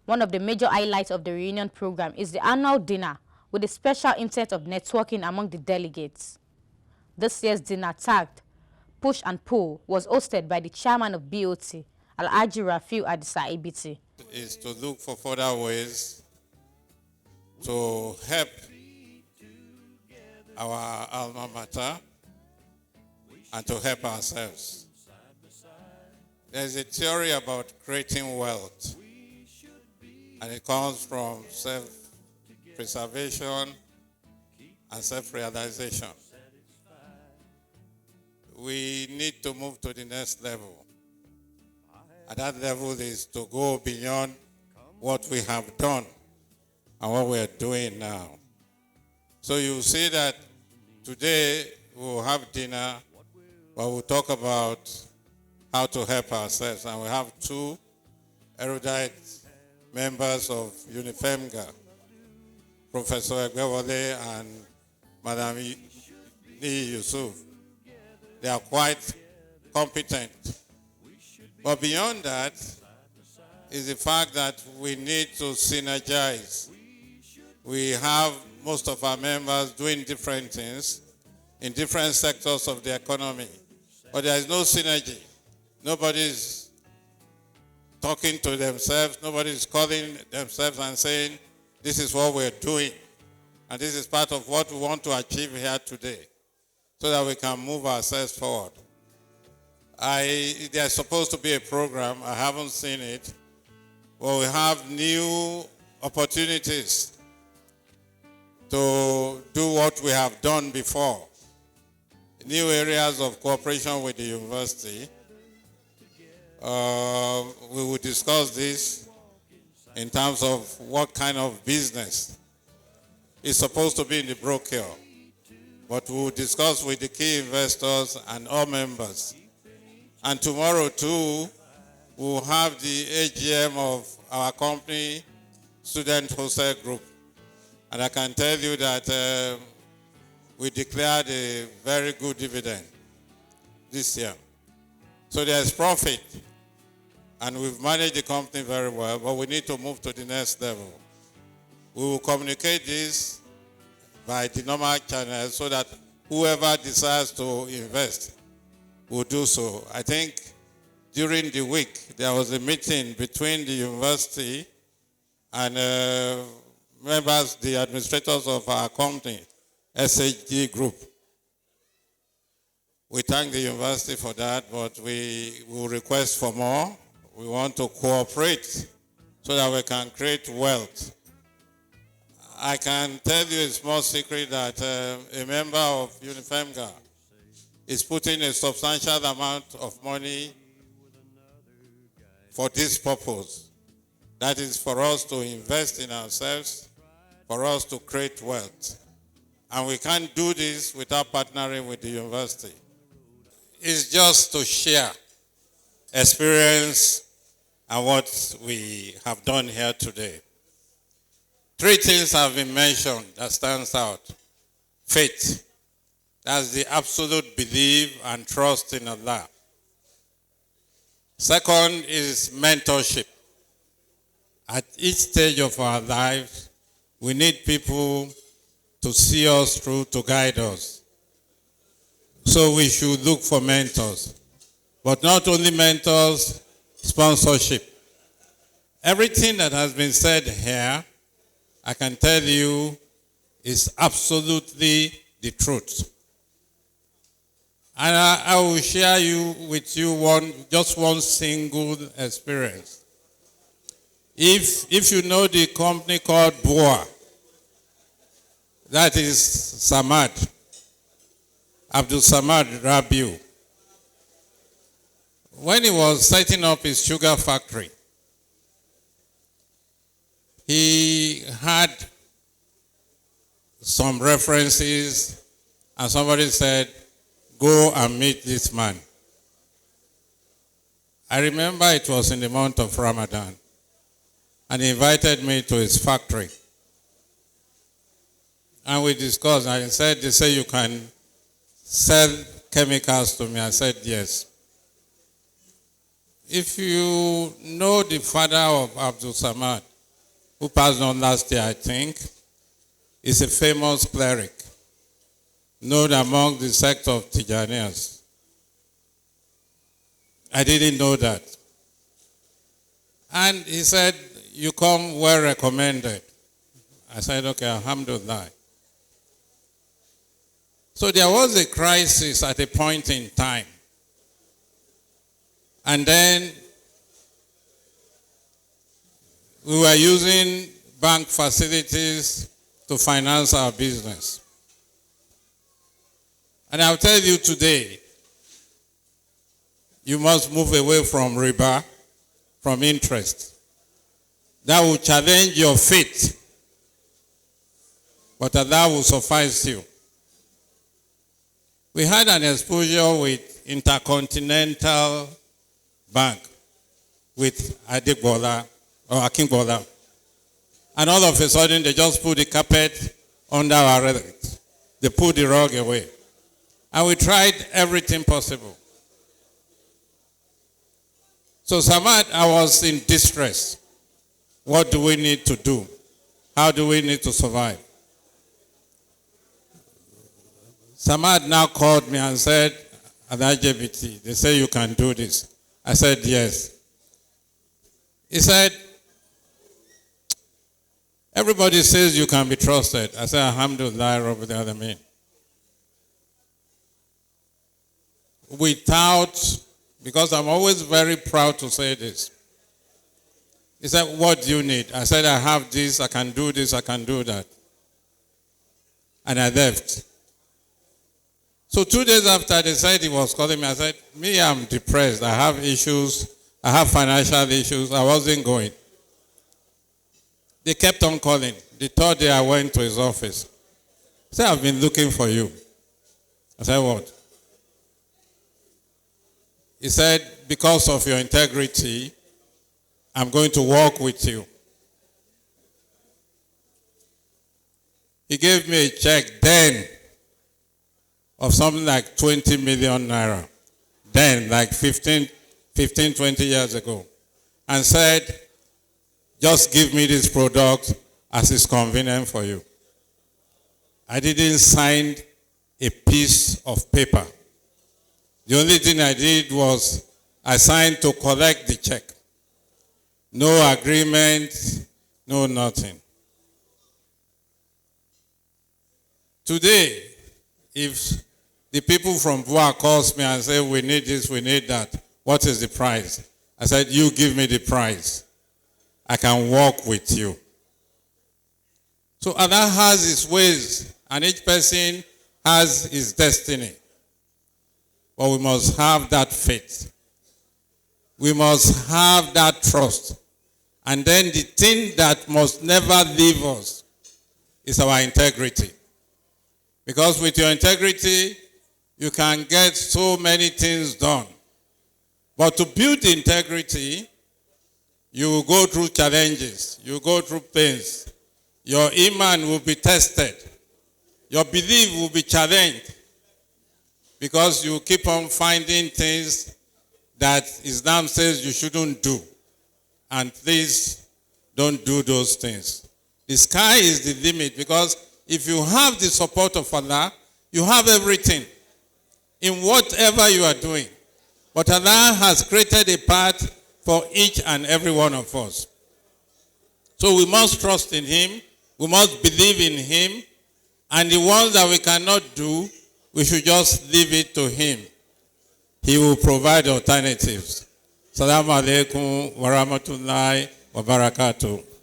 One of the major highlights of the reunion program is the annual dinner with the special intent of networking among the delegates. This year's dinner, tagged Push and Pull, was hosted by the chairman of BOT, Alhaji Rafiu Adisa Ebiti. Is to look for further ways to help our alma mater and to help ourselves. There's a theory about creating wealth, and it comes from self-preservation and self-realization. We need to move to the next level. And that level is to go beyond what we have done and what we are doing now. So you see that today we'll have dinner, but we'll talk about how to help ourselves. And we have two erudite members of UNIFEMGA, Professor Egbewole and Madam Ni Yusuf. They are quite competent. But beyond that is the fact that we need to synergize. We have most of our members doing different things in different sectors of the economy, but there is no synergy. Nobody's talking to themselves. Nobody's calling themselves and saying, this is what we're doing, and this is part of what we want to achieve here today, so that we can move ourselves forward. There's supposed to be a program. I haven't seen it. But we have new opportunities to do what we have done before. New areas of cooperation with the university. We will discuss this in terms of what kind of business is supposed to be in the brochure. But we will discuss with the key investors and all members. And tomorrow, too, we'll have the AGM of our company, Student Wholesale Group. And I can tell you that we declared a very good dividend this year. So there's profit. And we've managed the company very well, but we need to move to the next level. We will communicate this by the normal channels so that whoever decides to invest will do so. I think during the week there was a meeting between the university and members, the administrators of our company, SHG Group. We thank the university for that, but we will request for more. We want to cooperate so that we can create wealth. I can tell you a small secret that a member of UNIFEMGA is putting a substantial amount of money for this purpose. That is for us to invest in ourselves, for us to create wealth. And we can't do this without partnering with the university. It's just to share experience and what we have done here today. 3 things have been mentioned that stands out. Faith. That's the absolute belief and trust in Allah. Second is mentorship. At each stage of our lives, we need people to see us through, to guide us. So we should look for mentors. But not only mentors, sponsorship. Everything that has been said here, I can tell you, is absolutely the truth. And I will share with you just one single experience. If you know the company called BOA, that is Samad, AbdulRafiu. When he was setting up his sugar factory, he had some references, and somebody said, go and meet this man. I remember it was in the month of Ramadan, and he invited me to his factory. And we discussed, and he said, they say you can sell chemicals to me. I said, yes. If you know the father of Abdul Samad, who passed on last year, I think, is a famous cleric, known among the sect of Tijanians. I didn't know that. And he said, you come well recommended. I said, okay, alhamdulillah. So there was a crisis at a point in time. And then we were using bank facilities to finance our business. And I'll tell you today, you must move away from riba, from interest. That will challenge your faith, but Allah will suffice you. We had an exposure with Intercontinental Bank, with Adegbola, or Akingbola. And all of a sudden, they just put the carpet under our legs. They put the rug away. And we tried everything possible. So Samad, I was in distress. What do we need to do? How do we need to survive? Samad now called me and said, Alhaji Ebiti, they say you can do this. I said, yes. He said, everybody says you can be trusted. I said, alhamdulillah, Rabbil Alameen. Without, because I'm always very proud to say this. He said, what do you need? I said, I have this, I can do this, I can do that. And I left. So 2 days after they said he was calling me, I said, me, I'm depressed. I have issues. I have financial issues. I wasn't going. They kept on calling. The third day I went to his office. He said, I've been looking for you. I said, what? He said, because of your integrity, I'm going to work with you. He gave me a check then of something like 20 million naira. Then, like 15, 20 years ago. And said, just give me this product as is convenient for you. I didn't sign a piece of paper. The only thing I did was I signed to collect the check. No agreement, no nothing. Today, if the people from Bua calls me and say, we need this, we need that, what is the price? I said, you give me the price. I can work with you. So Allah has his ways, and each person has his destiny. But we must have that faith. We must have that trust. And then the thing that must never leave us is our integrity. Because with your integrity, you can get so many things done. But to build integrity, you will go through challenges. You will go through pains. Your iman will be tested. Your belief will be challenged. Because you keep on finding things that Islam says you shouldn't do. And please don't do those things. The sky is the limit, because if you have the support of Allah, you have everything in whatever you are doing. But Allah has created a path for each and every one of us. So we must trust in Him. We must believe in Him. And the ones that we cannot do, we should just leave it to Him. He will provide alternatives. Assalamu alaikum wa rahmatullahi wa barakatuh.